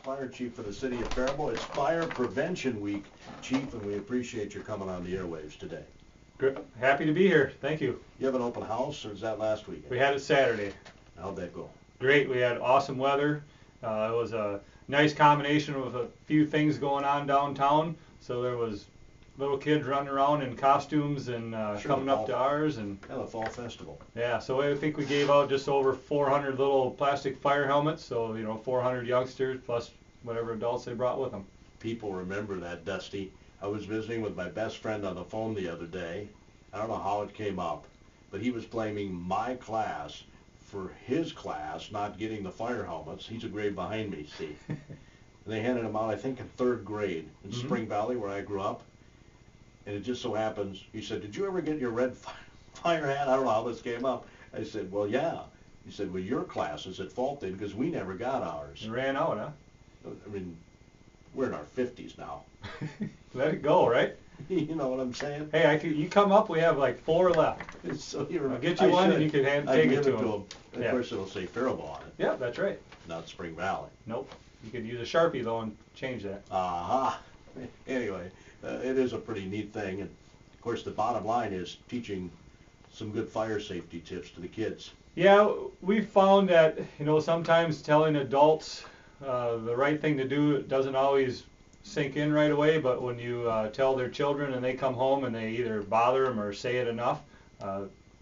Fire Chief for the City of Faribault. It's Fire Prevention Week, Chief, and we appreciate you coming on the airwaves today. Good. Happy to be here. Thank you. You have an open house, or is that last weekend? We had it Saturday. How'd that go? Great. We had awesome weather. It was a nice combination of a few things going on downtown. So there was little kids running around in costumes and coming up to ours, and the fall festival. Yeah, so I think we gave out just over 400 little plastic fire helmets, so 400 youngsters plus whatever adults they brought with them. People remember that, Dusty. I was visiting with my best friend on the phone the other day. I don't know how it came up, but he was blaming my class for his class not getting the fire helmets. He's a grade behind me, see. And they handed them out, I think, in 3rd grade in Spring Valley, where I grew up. And it just so happens, he said, "Did you ever get your red fire hat?" I don't know how this came up. I said, "Well, yeah." He said, "Well, your class is at fault then, because we never got ours." It ran out, huh? I mean, we're in our 50s now. Let it go, right? You know what I'm saying? Hey, you come up, we have like 4 left. So I'll get you one and you can take it to them. Of course, it'll say Faribault on it. Yeah, that's right. Not Spring Valley. Nope. You could use a Sharpie, though, and change that. Aha. Anyway, it is a pretty neat thing. And, of course, the bottom line is teaching some good fire safety tips to the kids. Yeah, we found that, sometimes telling adults the right thing to do doesn't always sink in right away, but when you tell their children and they come home and they either bother them or say it enough,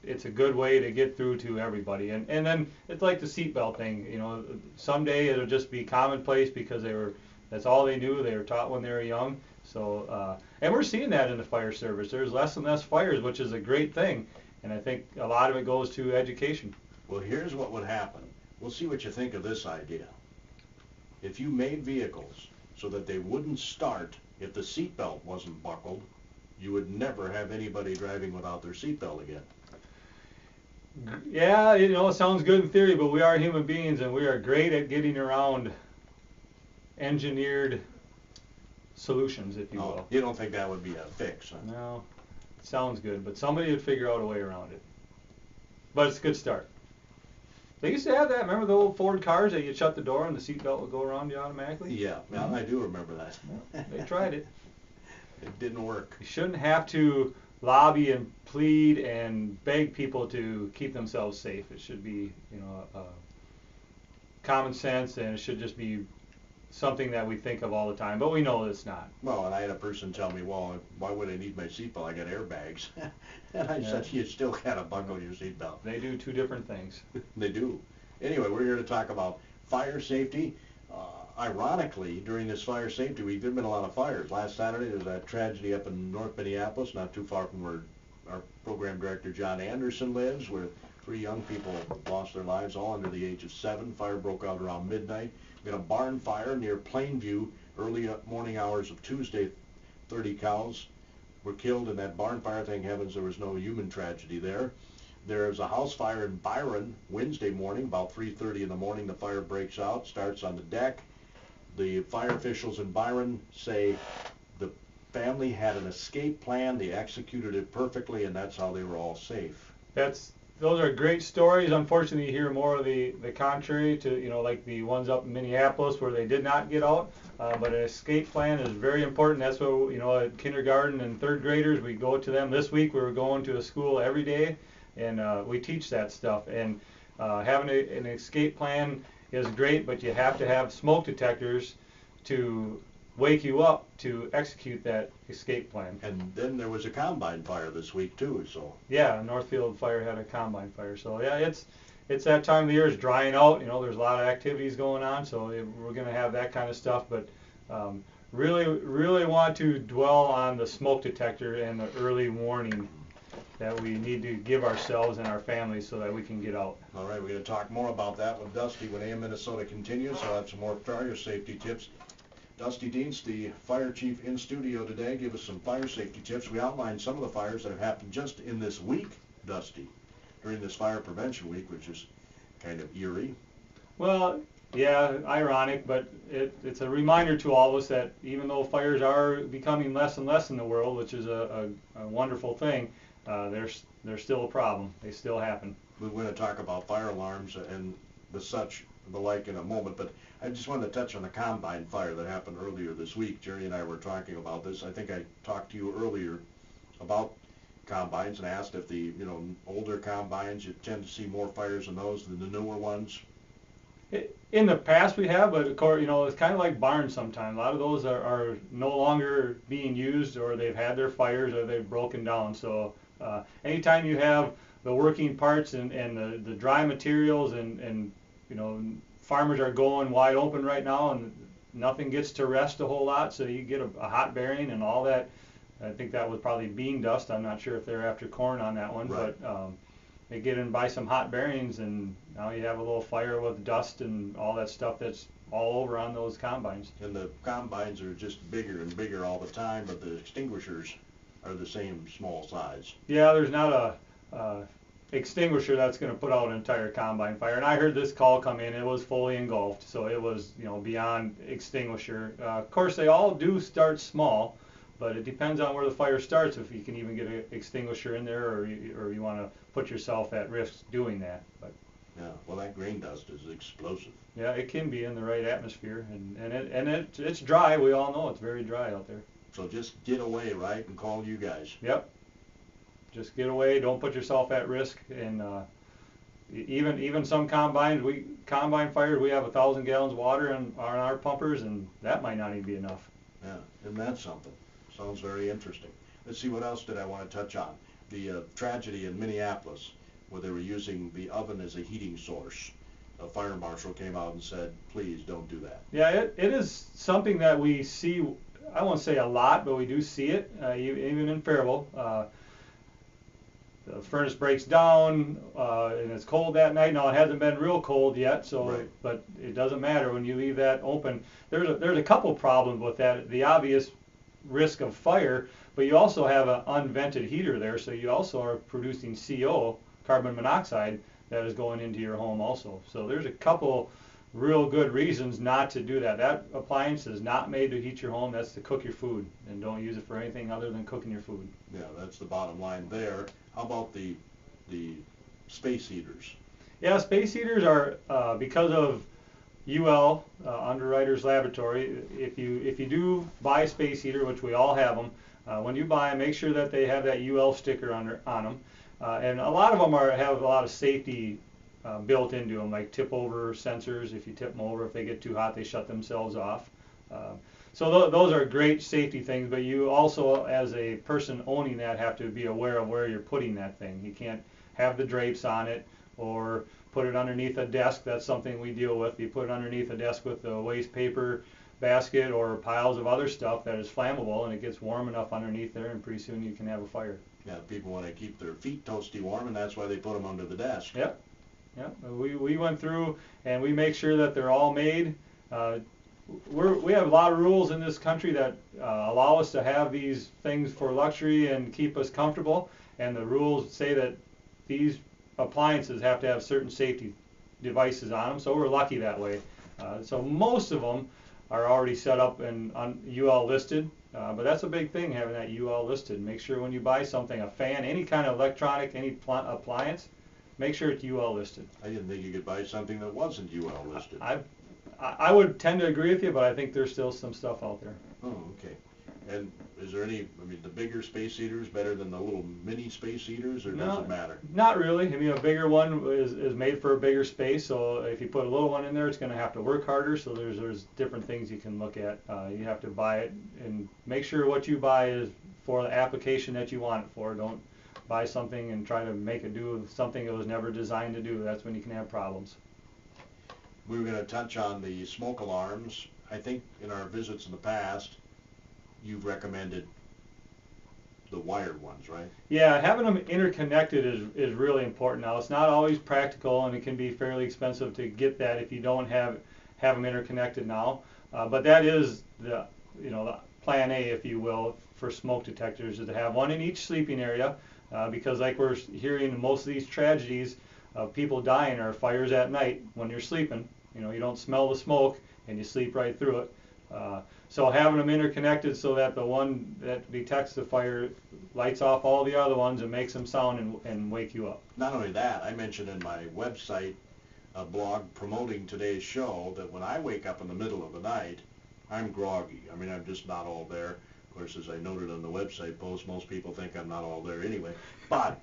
it's a good way to get through to everybody. And then it's like the seatbelt thing. Someday it'll just be commonplace because that's all they knew. They were taught when they were young. So, and we're seeing that in the fire service. There's less and less fires, which is a great thing. And I think a lot of it goes to education. Well, here's what would happen. We'll see what you think of this idea. If you made vehicles so that they wouldn't start if the seatbelt wasn't buckled, you would never have anybody driving without their seatbelt again. Yeah, it sounds good in theory, but we are human beings and we are great at getting around engineered solutions, if you will. You don't think that would be a fix, huh? No, it sounds good, but somebody would figure out a way around it. But it's a good start. They used to have that. Remember the old Ford cars that you shut the door and the seatbelt would go around you automatically? Yeah, well, I do remember that. Well, they tried it. It didn't work. You shouldn't have to lobby and plead and beg people to keep themselves safe. It should be, common sense, and it should just be something that we think of all the time, but we know it's not. Well, and I had a person tell me, "Well, why would I need my seatbelt? I got airbags." And I said, "You still gotta buckle your seatbelt." They do 2 different things. They do. Anyway, we're here to talk about fire safety. Ironically, during this fire safety week, there have been a lot of fires. Last Saturday, there was that tragedy up in North Minneapolis, not too far from where our program director John Anderson lives, where 3 young people lost their lives, all under the age of 7. Fire broke out around midnight. We had a barn fire near Plainview, early morning hours of Tuesday. 30 cows were killed in that barn fire. Thank heavens there was no human tragedy there. There was a house fire in Byron Wednesday morning, about 3:30 in the morning. The fire breaks out, starts on the deck. The fire officials in Byron say the family had an escape plan. They executed it perfectly, and that's how they were all safe. Those are great stories. Unfortunately, you hear more of the contrary to, like the ones up in Minneapolis where they did not get out. But an escape plan is very important. That's what, at kindergarten and 3rd graders, we go to them. This week we were going to a school every day, and we teach that stuff. And having an escape plan is great, but you have to have smoke detectors to wake you up to execute that escape plan. And then there was a combine fire this week too, so. Yeah, Northfield Fire had a combine fire. So yeah, it's that time of the year. It's drying out. There's a lot of activities going on, so we're going to have that kind of stuff. But really want to dwell on the smoke detector and the early warning that we need to give ourselves and our families so that we can get out. All right, we're going to talk more about that with Dusty when AM Minnesota continues. So I'll have some more fire safety tips. Dusty Dienst, the fire chief, in studio today. Give us some fire safety tips. We outlined some of the fires that have happened just in this week, Dusty, during this fire prevention week, which is kind of eerie. Well, yeah, ironic, but it's a reminder to all of us that even though fires are becoming less and less in the world, which is a wonderful thing, they're still a problem. They still happen. We're going to talk about fire alarms, and the like in a moment, but I just wanted to touch on the combine fire that happened earlier this week. Jerry and I were talking about this. I think I talked to you earlier about combines and asked if the older combines, you tend to see more fires in those than the newer ones. In the past we have, but of course, it's kind of like barns sometimes. A lot of those are no longer being used, or they've had their fires, or they've broken down. So anytime you have the working parts and the dry materials and farmers are going wide open right now, and nothing gets to rest a whole lot, so you get a hot bearing and all that. I think that was probably bean dust. I'm not sure if they're after corn on that one, right. But they get in by some hot bearings, and now you have a little fire with dust and all that stuff that's all over on those combines. And the combines are just bigger and bigger all the time, but the extinguishers are the same small size. Yeah, there's not a extinguisher that's going to put out an entire combine fire. And I heard this call come in, it was fully engulfed, so it was beyond extinguisher. Of course, they all do start small, but it depends on where the fire starts, if you can even get an extinguisher in there, or you want to put yourself at risk doing that. But yeah, well, that grain dust is explosive. yeah, it can be in the right atmosphere, and it's dry. We all know it's very dry out there. So just get away, right, and call you guys. Yep. Just get away. Don't put yourself at risk. And even some combine fires, we have 1,000 gallons of water on our pumpers, and that might not even be enough. Yeah, isn't that something? Sounds very interesting. Let's see, what else did I want to touch on? The tragedy in Minneapolis, where they were using the oven as a heating source. A fire marshal came out and said, please don't do that. Yeah, it is something that we see, I won't say a lot, but we do see it, even in Faribault. The furnace breaks down, and it's cold that night. Now, it hasn't been real cold yet, so right. But it doesn't matter when you leave that open. There's a couple problems with that. The obvious risk of fire, but you also have an unvented heater there, so you also are producing CO, carbon monoxide, that is going into your home also. So there's a couple real good reasons not to do that. That appliance is not made to heat your home. That's to cook your food, and don't use it for anything other than cooking your food. Yeah, that's the bottom line there. How about the space heaters? Yeah, space heaters are because of UL, Underwriters Laboratory. If you do buy a space heater, which we all have them, when you buy them, make sure that they have that UL sticker on them. And a lot of them have a lot of safety built into them, like tip over sensors. If you tip them over, if they get too hot, they shut themselves off. So those are great safety things, but you also, as a person owning that, have to be aware of where you're putting that thing. You can't have the drapes on it or put it underneath a desk. That's something we deal with. You put it underneath a desk with a waste paper basket or piles of other stuff that is flammable, and it gets warm enough underneath there, and pretty soon you can have a fire. Yeah, people want to keep their feet toasty warm, and that's why they put them under the desk. Yep. Yep. We went through and we make sure that they're all made. We have a lot of rules in this country that allow us to have these things for luxury and keep us comfortable, and the rules say that these appliances have to have certain safety devices on them, so we're lucky that way. So most of them are already set up and UL listed, but that's a big thing, having that UL listed. Make sure when you buy something, a fan, any kind of electronic, any appliance, make sure it's UL listed. I didn't think you could buy something that wasn't UL listed. I would tend to agree with you, but I think there's still some stuff out there. Oh, okay. And is there any, the bigger space heaters better than the little mini space heaters, or does it matter? Not really. A bigger one is made for a bigger space, so if you put a little one in there, it's going to have to work harder, so there's different things you can look at. You have to buy it and make sure what you buy is for the application that you want it for. Don't buy something and try to make it do something it was never designed to do. That's when you can have problems. We were going to touch on the smoke alarms. I think in our visits in the past, you've recommended the wired ones, right? Yeah, having them interconnected is really important. Now, it's not always practical, and it can be fairly expensive to get that if you don't have them interconnected now. But that is the plan A, if you will, for smoke detectors, is to have one in each sleeping area, because like we're hearing in most of these tragedies of people dying are fires at night when you're sleeping. You don't smell the smoke and you sleep right through it. So having them interconnected so that the one that detects the fire lights off all the other ones and makes them sound and wake you up. Not only that, I mentioned in my website a blog promoting today's show that when I wake up in the middle of the night, I'm groggy. I mean, I'm just not all there. Of course, as I noted on the website post, most people think I'm not all there anyway. But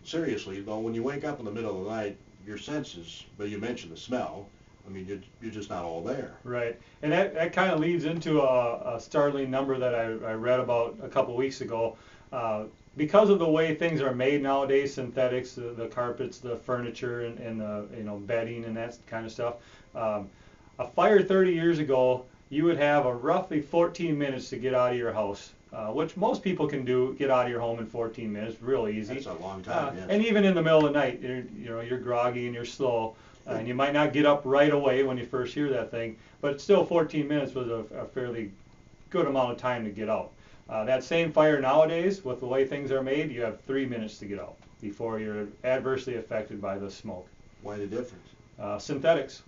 seriously, though, when you wake up in the middle of the night, your senses, but you mentioned the smell, I mean, you're just not all there. Right, and that kind of leads into a startling number that I read about a couple weeks ago. Because of the way things are made nowadays, synthetics, the carpets, the furniture, and the bedding and that kind of stuff. A fire 30 years ago, you would have a roughly 14 minutes to get out of your house, which most people can do. Get out of your home in 14 minutes, real easy. That's a long time. Yes. And even in the middle of the night, you're groggy and you're slow. And you might not get up right away when you first hear that thing, but still 14 minutes was a fairly good amount of time to get out. That same fire nowadays, with the way things are made, you have 3 minutes to get out before you're adversely affected by the smoke. Why the difference? Synthetics,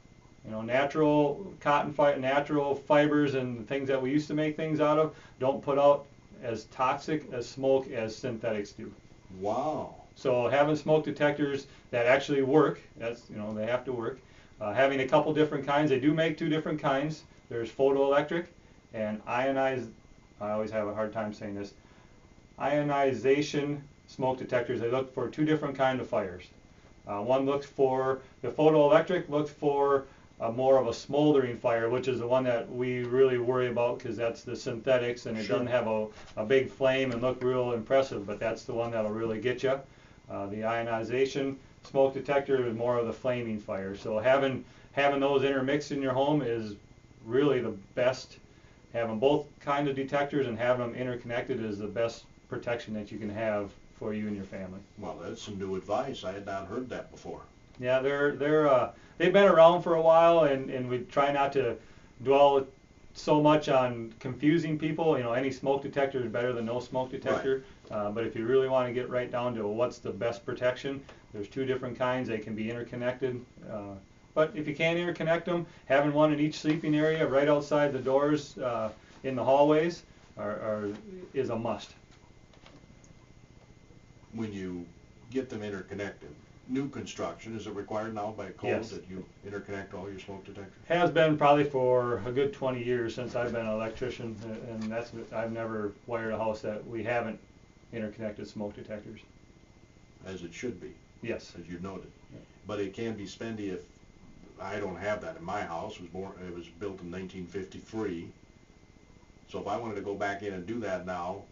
natural cotton natural fibers and things that we used to make things out of don't put out as toxic as smoke as synthetics do. Wow. So having smoke detectors that actually work, they have to work. Having a couple different kinds, they do make two different kinds. There's photoelectric and ionized, I always have a hard time saying this, ionization smoke detectors. They look for two different kinds of fires. One looks for, the photoelectric looks for more of a smoldering fire, which is the one that we really worry about because that's the synthetics and it Sure. doesn't have a big flame and look real impressive, but that's the one that'll really get you. The ionization smoke detector is more of the flaming fire. So having those intermixed in your home is really the best. Having both kinds of detectors and having them interconnected is the best protection that you can have for you and your family. Well, that's some new advice. I had not heard that before. Yeah, they've been around for a while, and we try not to dwell so much on confusing people. Any smoke detector is better than no smoke detector. Right. But if you really want to get right down to what's the best protection, there's two different kinds. They can be interconnected. But if you can't interconnect them, having one in each sleeping area right outside the doors in the hallways is a must. When you get them interconnected, new construction, is it required now by code Yes. that you interconnect all your smoke detectors? Has been probably for a good 20 years since I've been an electrician, and I've never wired a house that we haven't interconnected smoke detectors. As it should be. Yes. As you noted. Yeah. But it can be spendy if I don't have that in my house. It was built in 1953. So if I wanted to go back in and do that now,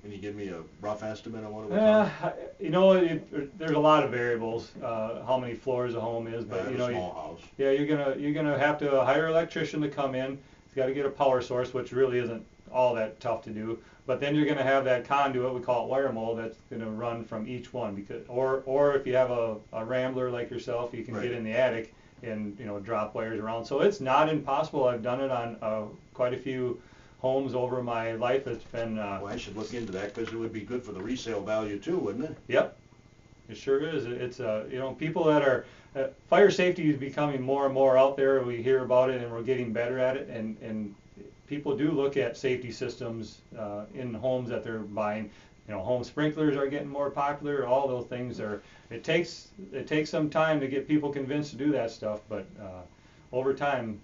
can you give me a rough estimate on what it would cost? There's a lot of variables, how many floors a home is, but a small house. Yeah, you're gonna have to hire an electrician to come in. He's got to get a power source, which really isn't all that tough to do. But then you're gonna have that conduit, we call it wire mold, that's gonna run from each one. Because or if you have a rambler like yourself, you can Right. get in the attic and drop wires around. So it's not impossible. I've done it on quite a few homes over my life. It's been Well, I should look into that because it would be good for the resale value too, wouldn't it? Yep, it sure is. It's people that are fire safety is becoming more and more out there. We hear about it and we're getting better at it, and people do look at safety systems in homes that they're buying. Home sprinklers are getting more popular. All those things are. It takes some time to get people convinced to do that stuff, but over time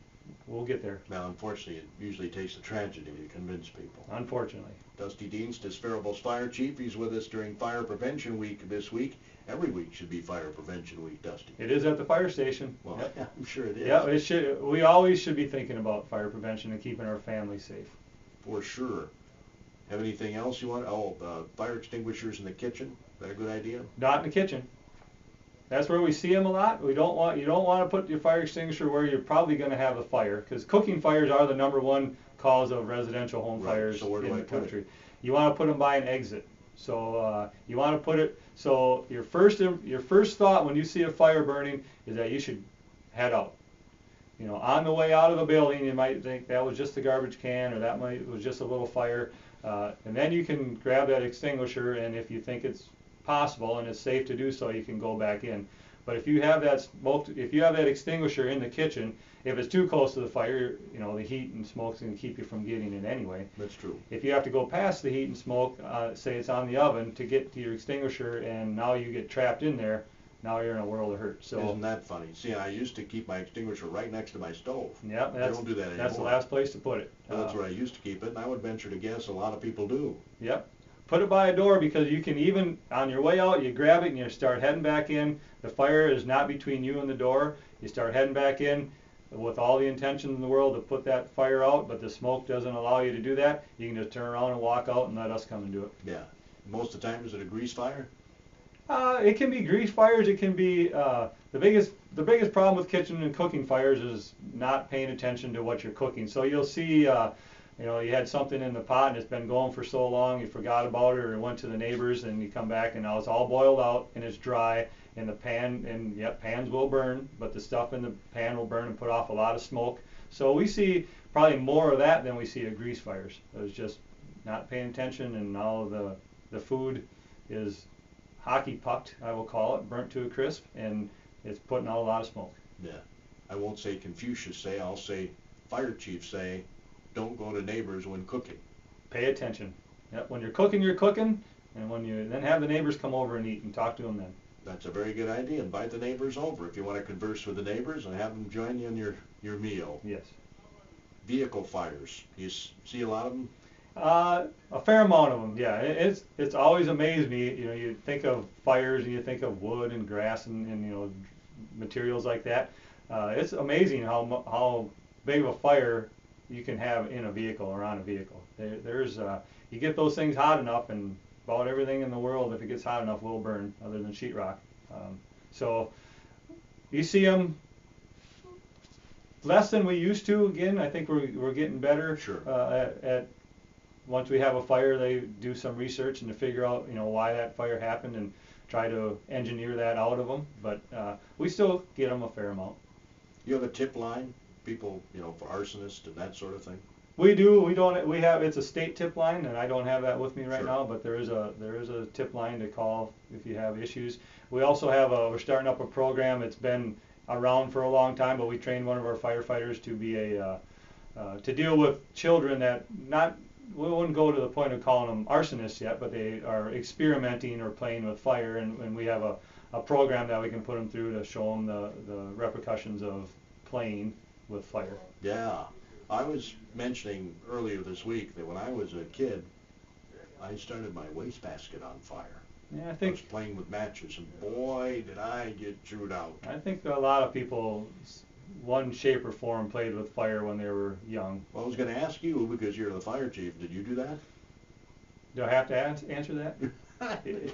we'll get there. Now, unfortunately, it usually takes a tragedy to convince people. Unfortunately. Dusty Dienst is Faribault's fire chief. He's with us during Fire Prevention Week this week. Every week should be Fire Prevention Week, Dusty. It is at the fire station. Well, Yep. yeah, I'm sure it is. Yeah, it should. We always should be thinking about fire prevention and keeping our family safe. For sure. Have anything else you want? Fire extinguishers in the kitchen. Is that a good idea? Not in the kitchen. That's where we see them a lot. You don't want to put your fire extinguisher where you're probably going to have a fire, because cooking fires are the #1 cause of residential home Right. fires So where do in I the put it? country. You want to put them by an exit. So you want to put it. So your first thought when you see a fire burning is that you should head out. On the way out of the building, you might think that was just a garbage can, or that was just a little fire, and then you can grab that extinguisher, and if you think it's possible and it's safe to do so, you can go back in. But if you have that extinguisher in the kitchen, if it's too close to the fire, the heat and smoke's going to keep you from getting it anyway. That's true. If you have to go past the heat and smoke, say it's on the oven, to get to your extinguisher, and now you get trapped in there, now you're in a world of hurt. So isn't that funny? See, I used to keep my extinguisher right next to my stove. yeah, I don't do that anymore. that's the last place to put it. That's where I used to keep it, and I would venture to guess a lot of people do. Yep. Put it by a door, because you can even, on your way out, you grab it and you start heading back in. The fire is not between you and the door. You start heading back in with all the intention in the world to put that fire out, but the smoke doesn't allow you to do that. You can just turn around and walk out and let us come and do it. Yeah. Most of the time, is it a grease fire? It can be grease fires. It can be the biggest problem with kitchen and cooking fires is not paying attention to what you're cooking. So you'll see, you had something in the pot and it's been going for so long, you forgot about it, or it went to the neighbors, and you come back and now it's all boiled out and it's dry in the pan. And yep, pans will burn, but the stuff in the pan will burn and put off a lot of smoke. So we see probably more of that than we see of grease fires. It was just not paying attention, and now the food is hockey pucked, I will call it, burnt to a crisp, and it's putting out a lot of smoke. Yeah. I won't say Confucius say, I'll say fire chiefs say, don't go to neighbors when cooking. Pay attention. Yep. When you're cooking, and when you then have the neighbors come over and eat and talk to them then. That's a very good idea. Invite the neighbors over if you want to converse with the neighbors and have them join you in your meal. Yes. Vehicle fires. You see a lot of them? A fair amount of them, yeah. It's always amazed me. You think of fires and you think of wood and grass and materials like that. It's amazing how big of a fire you can have in a vehicle or on a vehicle. You get those things hot enough, and about everything in the world, if it gets hot enough, will burn, other than sheetrock. So you see them less than we used to. Again, I think we're getting better. Sure. At once we have a fire, they do some research and to figure out why that fire happened and try to engineer that out of them. But we still get them a fair amount. You have a tip line, people, for arsonists and that sort of thing? We do. We don't. We have. It's a state tip line, and I don't have that with me right Sure. now. But there is a tip line to call if you have issues. We also have we're starting up a program. It's been around for a long time, but we trained one of our firefighters to be to deal with children that we wouldn't go to the point of calling them arsonists yet, but they are experimenting or playing with fire, and we have a program that we can put them through to show them the repercussions of playing with fire. Yeah. I was mentioning earlier this week that when I was a kid, I started my wastebasket on fire. Yeah, I was playing with matches, and boy, did I get chewed out. I think a lot of people, one shape or form, played with fire when they were young. Well, I was going to ask you, because you're the fire chief, did you do that? Do I have to answer that?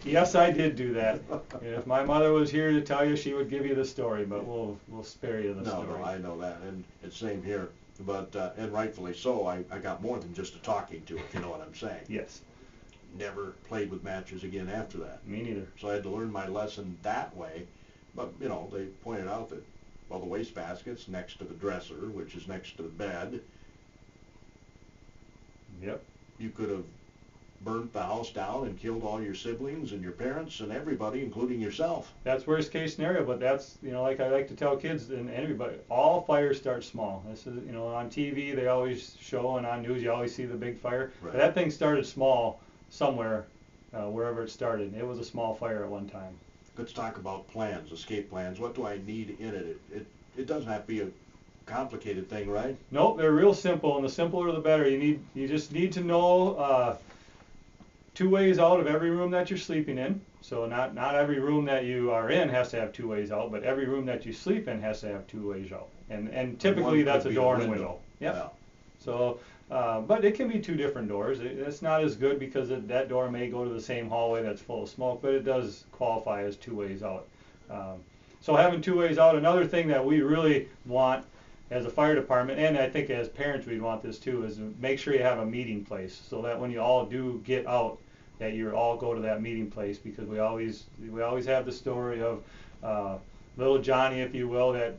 Yes, I did do that. If my mother was here to tell you, she would give you the story, but we'll spare you the story. No, I know that, and it's same here. But and rightfully so, I got more than just a talking to, if you know what I'm saying. Yes. Never played with matches again after that. Me neither. So I had to learn my lesson that way. But they pointed out that the wastebasket's next to the dresser, which is next to the bed. Yep. You could have burnt the house down and killed all your siblings and your parents and everybody, including yourself. That's worst case scenario, but that's, like I like to tell kids and everybody, all fires start small. This is, on TV they always show, and on news you always see the big fire. Right. But that thing started small somewhere, wherever it started. It was a small fire at one time. Let's talk about plans, escape plans. What do I need in it? It doesn't have to be a complicated thing, right? Nope, they're real simple, and the simpler the better. You just need to know 2 ways out of every room that you're sleeping in. So not every room that you are in has to have 2 ways out, but every room that you sleep in has to have 2 ways out. And typically that's a door and a window. Yep. Yeah. So, but it can be 2 different doors. It's not as good because that door may go to the same hallway that's full of smoke, but it does qualify as 2 ways out. So having 2 ways out, another thing that we really want as a fire department, and I think as parents we'd want this too, is to make sure you have a meeting place so that when you all do get out, that you all go to that meeting place, because we always have the story of little Johnny, if you will, that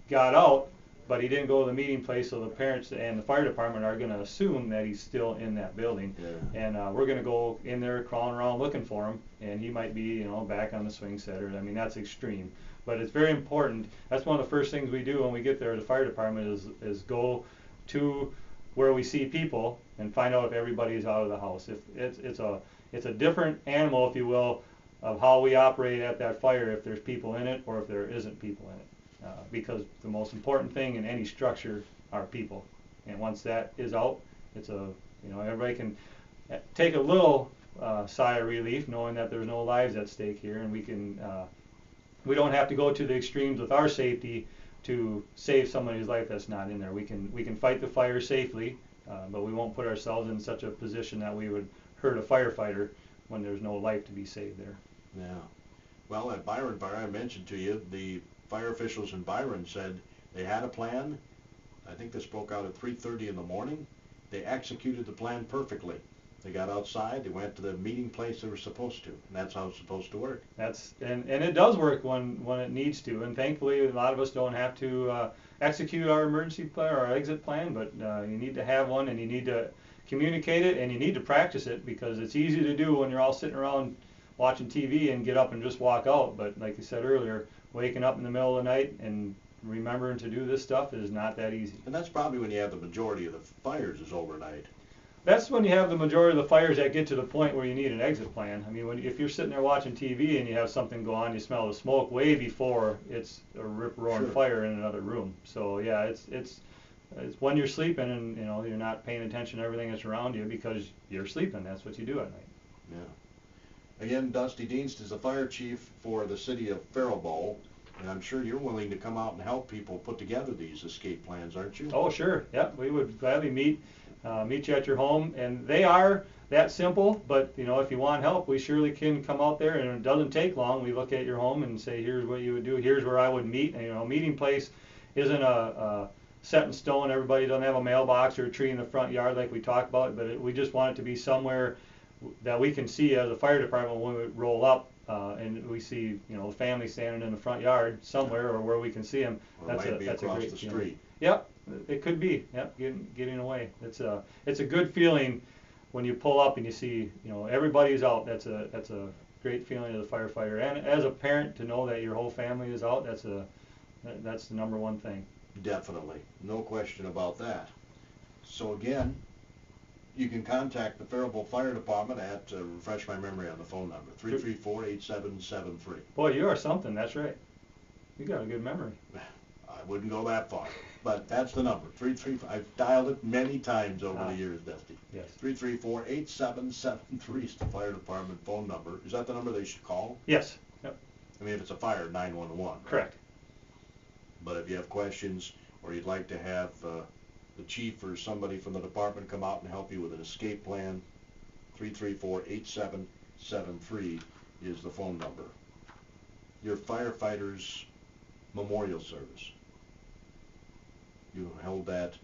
got out, but he didn't go to the meeting place, so the parents and the fire department are going to assume that he's still in that building. Yeah. And we're going to go in there crawling around looking for him, and he might be back on the swing set, or that's extreme. But it's very important. That's one of the first things we do when we get there as a fire department is go to where we see people and find out if everybody's out of the house. If it's a different animal, if you will, of how we operate at that fire, if there's people in it or if there isn't people in it. Because the most important thing in any structure are people. And once that is out, it's everybody can take a little sigh of relief knowing that there's no lives at stake here, and we don't have to go to the extremes with our safety to save somebody's life that's not in there. We can fight the fire safely, but we won't put ourselves in such a position that we would hurt a firefighter when there's no life to be saved there. Yeah. Well, at Byron Fire, I mentioned to you, the fire officials in Byron said they had a plan. I think this broke out at 3:30 in the morning. They executed the plan perfectly. They got outside, they went to the meeting place they were supposed to, and that's how it's supposed to work. And it does work when it needs to, and thankfully a lot of us don't have to execute our emergency plan or our exit plan, but you need to have one, and you need to communicate it, and you need to practice it, because it's easy to do when you're all sitting around watching TV and get up and just walk out, but like you said earlier, waking up in the middle of the night and remembering to do this stuff is not that easy. And that's probably when you have the majority of the fires is overnight. That's when you have the majority of the fires that get to the point where you need an exit plan. I mean, if you're sitting there watching TV and you have something go on, you smell the smoke way before it's a rip-roaring fire in another room. So yeah, it's when you're sleeping and you're not paying attention to everything that's around you because you're sleeping. That's what you do at night. Yeah. Again, Dusty Dienst is the fire chief for the city of Faribault, and I'm sure you're willing to come out and help people put together these escape plans, aren't you? Oh, sure. Yep, we would gladly meet you at your home, and they are that simple, but if you want help, we surely can come out there, and it doesn't take long. We look at your home and say, here's what you would do, here's where I would meet, and a meeting place isn't a set in stone. Everybody doesn't have a mailbox or a tree in the front yard like we talked about, but we just want it to be somewhere that we can see as a fire department when we roll up, and we see the family standing in the front yard somewhere, or where we can see them. Or that's a great the feeling. Street. Yep, it could be. Yep, getting away. It's a good feeling when you pull up and you see everybody's out. That's a great feeling as a firefighter, and as a parent to know that your whole family is out. That's the number one thing. Definitely, no question about that. So again, you can contact the Faribault Fire Department at, refresh my memory on the phone number, 334-8773. Boy, you are something, that's right. You got a good memory. I wouldn't go that far, but that's the number, 334. I've dialed it many times over the years, Dusty. Yes. 334-8773 is the fire department phone number. Is that the number they should call? Yes. Yep. I mean, if it's a fire, 911. Correct. But if you have questions, or you'd like to have the chief or somebody from the department come out and help you with an escape plan, 334-8773 is the phone number. Your firefighters' memorial service, you held that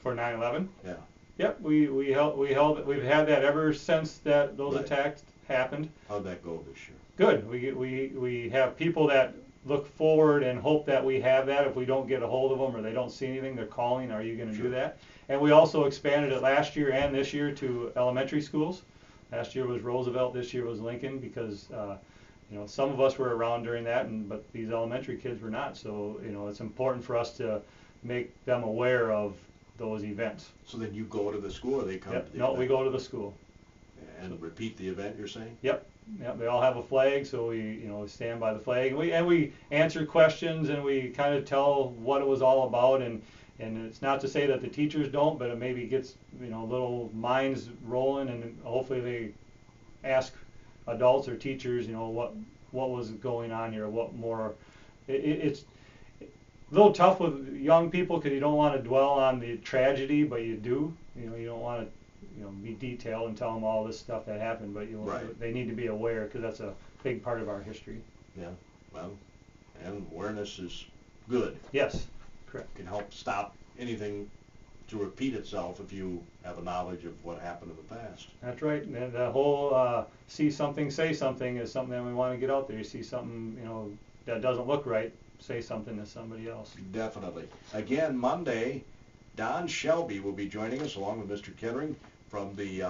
for 9/11? Yeah. Yep, we've had that ever since those attacks happened. How'd that go this year? Good. We have people that look forward and hope that we have that. If we don't get a hold of them or they don't see anything, they're calling, are you going to do that? And we also expanded it last year and this year to elementary schools. Last year was Roosevelt, this year was Lincoln, because some of us were around during that, but these elementary kids were not. So it's important for us to make them aware of those events. So then you go to the school, or they come to the No, event? we go to the school. And repeat the event, you're saying? Yep. Yep, they all have a flag, so we stand by the flag, and we answer questions, and we kind of tell what it was all about, and it's not to say that the teachers don't, but it maybe gets little minds rolling, and hopefully they ask adults or teachers what was going on here, what more. It's a little tough with young people because you don't want to dwell on the tragedy, but you do. You don't want to be detailed and tell them all this stuff that happened, but they need to be aware, because that's a big part of our history. Yeah, well, and awareness is good. Yes, correct. It can help stop anything to repeat itself if you have a knowledge of what happened in the past. That's right. And the whole see something, say something is something that we want to get out there. You see something that doesn't look right, say something to somebody else. Definitely. Again, Monday, Don Shelby will be joining us along with Mr. Kettering from the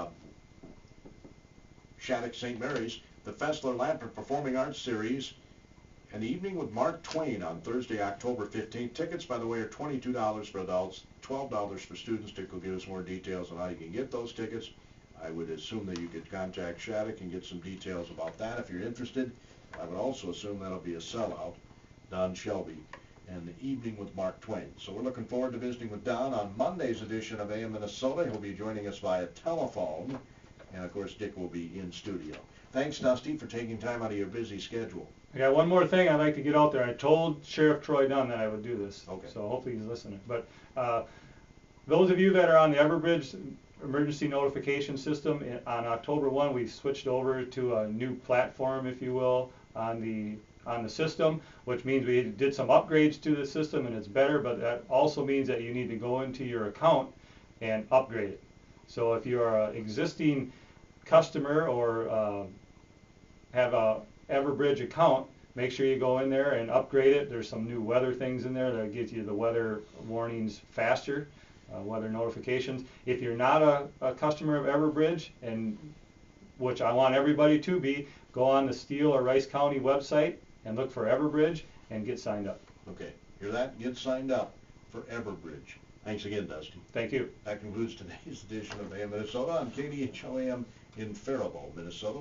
Shattuck St. Mary's, the Fessler Lamper Performing Arts Series, an evening with Mark Twain on Thursday, October 15th. Tickets, by the way, are $22 for adults, $12 for students. Dick will give us more details on how you can get those tickets. I would assume that you could contact Shattuck and get some details about that if you're interested. I would also assume that'll be a sellout, Don Shelby, and the evening with Mark Twain. So we're looking forward to visiting with Don on Monday's edition of AM Minnesota. He'll be joining us via telephone, and of course Dick will be in studio. Thanks, Dusty, for taking time out of your busy schedule. I got one more thing I'd like to get out there. I told Sheriff Troy Dunn that I would do this, Okay. so hopefully he's listening. But those of you that are on the Everbridge emergency notification system, on October 1 we switched over to a new platform, if you will, on the system, which means we did some upgrades to the system and it's better, but that also means that you need to go into your account and upgrade it. So if you're an existing customer or have a Everbridge account, make sure you go in there and upgrade it. There's some new weather things in there that get you the weather warnings faster, weather notifications. If you're not a customer of Everbridge, and which I want everybody to be, go on the Steele or Rice County website and look for Everbridge and get signed up. Okay, hear that? Get signed up for Everbridge. Thanks again, Dusty. Thank you. That concludes today's edition of AM Minnesota on KDHL AM in Faribault, Minnesota.